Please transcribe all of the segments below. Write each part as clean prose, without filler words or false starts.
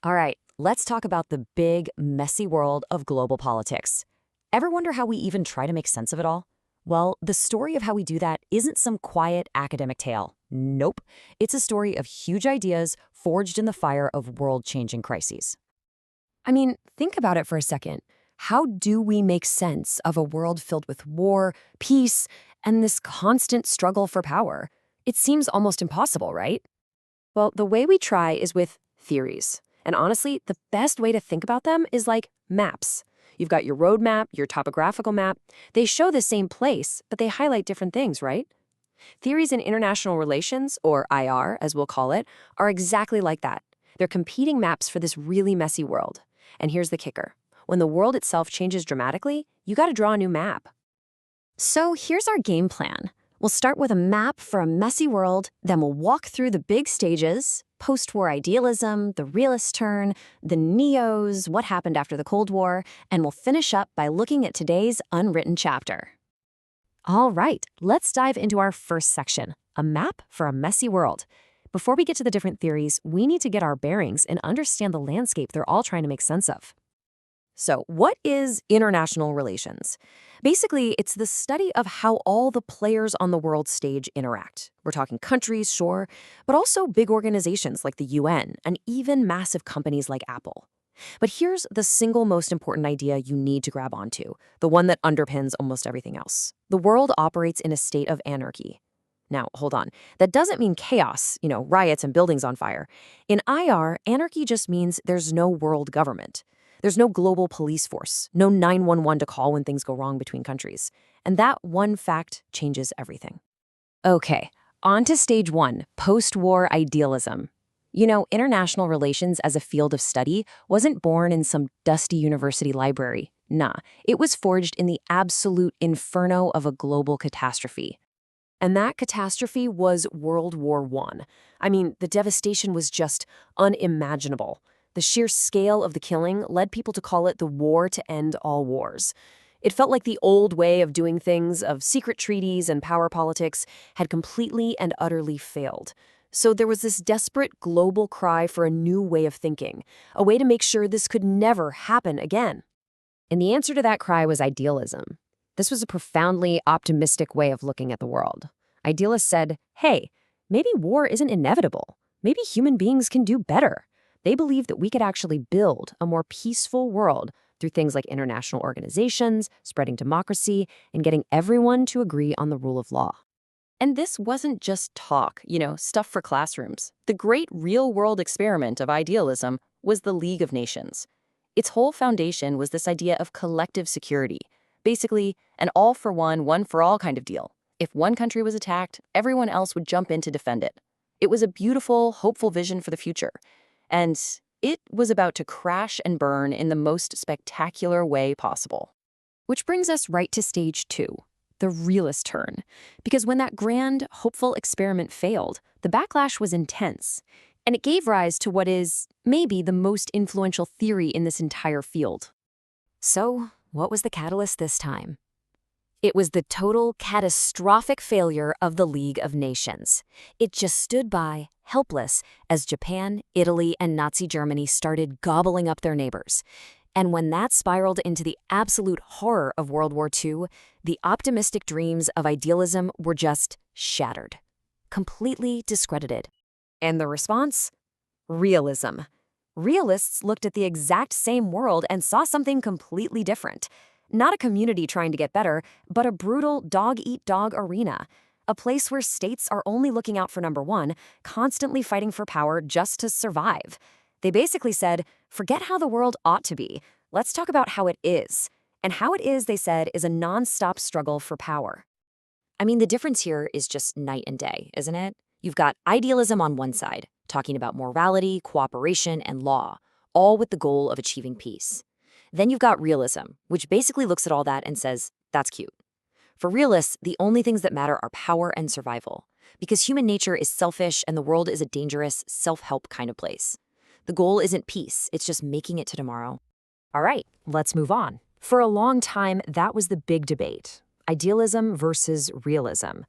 All right, let's talk about the big, messy world of global politics. Ever wonder how we even try to make sense of it all? Well, the story of how we do that isn't some quiet academic tale. Nope. It's a story of huge ideas forged in the fire of world-changing crises. I mean, think about it for a second. How do we make sense of a world filled with war, peace, and this constant struggle for power? It seems almost impossible, right? Well, the way we try is with theories. And honestly, the best way to think about them is like maps. You've got your road map, your topographical map. They show the same place, but they highlight different things, right? Theories in international relations, or IR as we'll call it, are exactly like that. They're competing maps for this really messy world. And here's the kicker. When the world itself changes dramatically, you gotta draw a new map. So here's our game plan. We'll start with a map for a messy world, then we'll walk through the big stages, post-war idealism, the realist turn, the neos, what happened after the Cold War, and we'll finish up by looking at today's unwritten chapter. All right, let's dive into our first section, a map for a messy world. Before we get to the different theories, we need to get our bearings and understand the landscape they're all trying to make sense of. So, what is international relations? Basically, it's the study of how all the players on the world stage interact. We're talking countries, sure, but also big organizations like the UN and even massive companies like Apple. But here's the single most important idea you need to grab onto, the one that underpins almost everything else. The world operates in a state of anarchy. Now, hold on. That doesn't mean chaos, riots and buildings on fire. In IR, anarchy just means there's no world government. There's no global police force, no 911 to call when things go wrong between countries. And that one fact changes everything. Okay, on to stage one, post-war idealism. International relations as a field of study wasn't born in some dusty university library. Nah, it was forged in the absolute inferno of a global catastrophe. And that catastrophe was World War I. I mean, the devastation was just unimaginable. The sheer scale of the killing led people to call it the war to end all wars. It felt like the old way of doing things, of secret treaties and power politics, had completely and utterly failed. So there was this desperate global cry for a new way of thinking, a way to make sure this could never happen again. And the answer to that cry was idealism. This was a profoundly optimistic way of looking at the world. Idealists said, hey, maybe war isn't inevitable. Maybe human beings can do better. They believed that we could actually build a more peaceful world through things like international organizations, spreading democracy, and getting everyone to agree on the rule of law. And this wasn't just talk, stuff for classrooms. The great real-world experiment of idealism was the League of Nations. Its whole foundation was this idea of collective security, basically an all-for-one, one-for-all kind of deal. If one country was attacked, everyone else would jump in to defend it. It was a beautiful, hopeful vision for the future. And it was about to crash and burn in the most spectacular way possible. Which brings us right to stage two, the realist turn. Because when that grand, hopeful experiment failed, the backlash was intense. And it gave rise to what is maybe the most influential theory in this entire field. So, what was the catalyst this time? It was the total catastrophic failure of the League of Nations. It just stood by, helpless, as Japan, Italy, and Nazi Germany started gobbling up their neighbors. And when that spiraled into the absolute horror of World War II, the optimistic dreams of idealism were just shattered, completely discredited. And the response? Realism. Realists looked at the exact same world and saw something completely different. Not a community trying to get better, but a brutal dog-eat-dog arena. A place where states are only looking out for number one, constantly fighting for power just to survive. They basically said, forget how the world ought to be. Let's talk about how it is. And how it is, they said, is a non-stop struggle for power. I mean, the difference here is just night and day, isn't it? You've got idealism on one side, talking about morality, cooperation, and law, all with the goal of achieving peace. Then you've got realism, which basically looks at all that and says, that's cute. For realists, the only things that matter are power and survival, because human nature is selfish and the world is a dangerous, self-help kind of place. The goal isn't peace, it's just making it to tomorrow. All right, let's move on. For a long time, that was the big debate, idealism versus realism.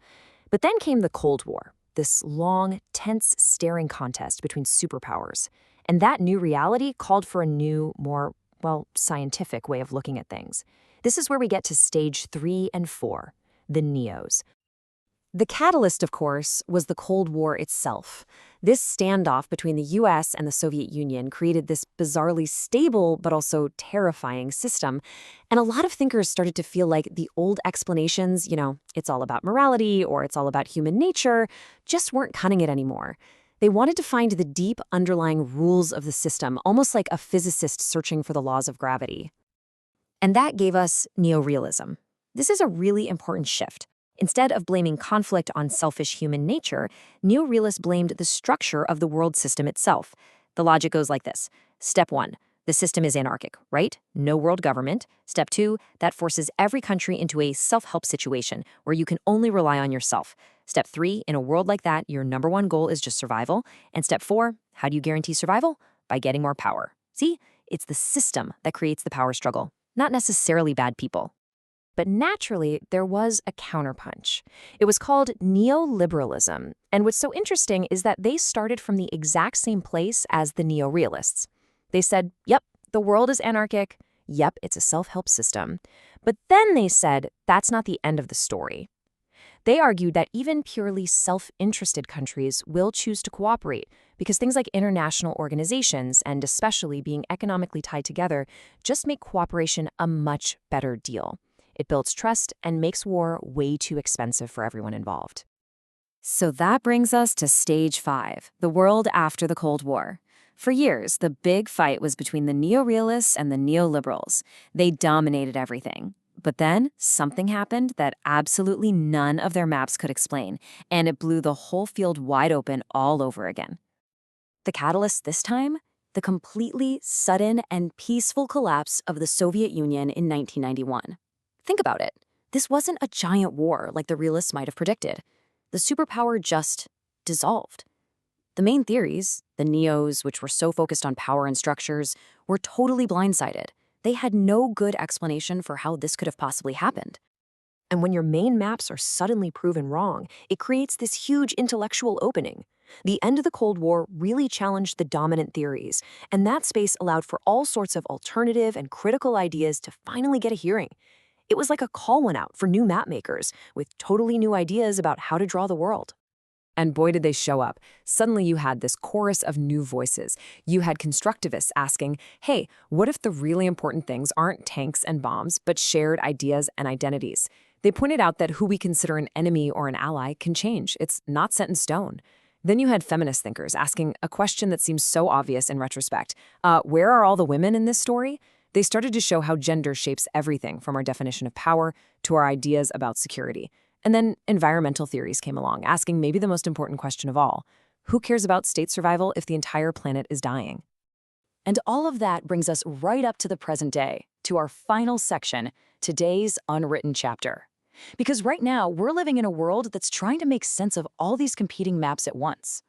But then came the Cold War, this long, tense, staring contest between superpowers. And that new reality called for a new, more, well, scientific way of looking at things. This is where we get to stage 3 and 4, the NEOs. The catalyst, of course, was the Cold War itself. This standoff between the US and the Soviet Union created this bizarrely stable but also terrifying system. And a lot of thinkers started to feel like the old explanations, it's all about morality or it's all about human nature, just weren't cutting it anymore. They wanted to find the deep underlying rules of the system, almost like a physicist searching for the laws of gravity. And that gave us neorealism. This is a really important shift. Instead of blaming conflict on selfish human nature, neorealists blamed the structure of the world system itself. The logic goes like this. Step 1, the system is anarchic, right? No world government. Step 2, that forces every country into a self-help situation where you can only rely on yourself. Step 3, in a world like that, your number one goal is just survival. And step 4, how do you guarantee survival? By getting more power. See, it's the system that creates the power struggle, not necessarily bad people. But naturally, there was a counterpunch. It was called neoliberalism, and what's so interesting is that they started from the exact same place as the neorealists. They said, yep, the world is anarchic, yep, it's a self-help system. But then they said, that's not the end of the story. They argued that even purely self-interested countries will choose to cooperate because things like international organizations, and especially being economically tied together, just make cooperation a much better deal. It builds trust and makes war way too expensive for everyone involved. So that brings us to stage 5, the world after the Cold War. For years, the big fight was between the neorealists and the neoliberals. They dominated everything. But then something happened that absolutely none of their maps could explain, and it blew the whole field wide open all over again. The catalyst this time? The completely sudden and peaceful collapse of the Soviet Union in 1991. Think about it. This wasn't a giant war like the realists might have predicted. The superpower just dissolved. The main theories, the neos, which were so focused on power and structures, were totally blindsided. They had no good explanation for how this could have possibly happened. And when your main maps are suddenly proven wrong, it creates this huge intellectual opening. The end of the Cold War really challenged the dominant theories, and that space allowed for all sorts of alternative and critical ideas to finally get a hearing. It was like a call went out for new map makers with totally new ideas about how to draw the world. And boy, did they show up. Suddenly you had this chorus of new voices. You had constructivists asking, hey, what if the really important things aren't tanks and bombs, but shared ideas and identities? They pointed out that who we consider an enemy or an ally can change. It's not set in stone. Then you had feminist thinkers asking a question that seems so obvious in retrospect. Where are all the women in this story? They started to show how gender shapes everything from our definition of power to our ideas about security. And then environmental theories came along, asking maybe the most important question of all. Who cares about state survival if the entire planet is dying? And all of that brings us right up to the present day, to our final section, today's unwritten chapter. Because right now, we're living in a world that's trying to make sense of all these competing maps at once.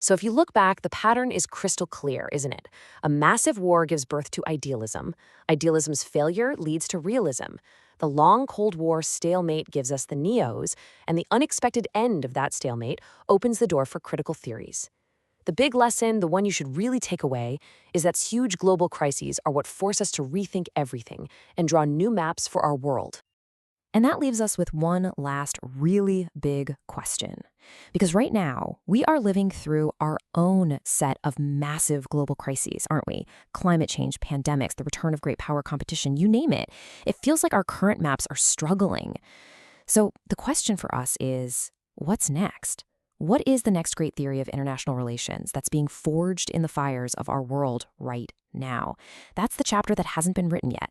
So if you look back, the pattern is crystal clear, isn't it? A massive war gives birth to idealism. Idealism's failure leads to realism. The long Cold War stalemate gives us the neos, and the unexpected end of that stalemate opens the door for critical theories. The big lesson, the one you should really take away, is that huge global crises are what force us to rethink everything and draw new maps for our world. And that leaves us with one last really big question. Because right now, we are living through our own set of massive global crises, aren't we? Climate change, pandemics, the return of great power competition, you name it. It feels like our current maps are struggling. So the question for us is, what's next? What is the next great theory of international relations that's being forged in the fires of our world right now? That's the chapter that hasn't been written yet.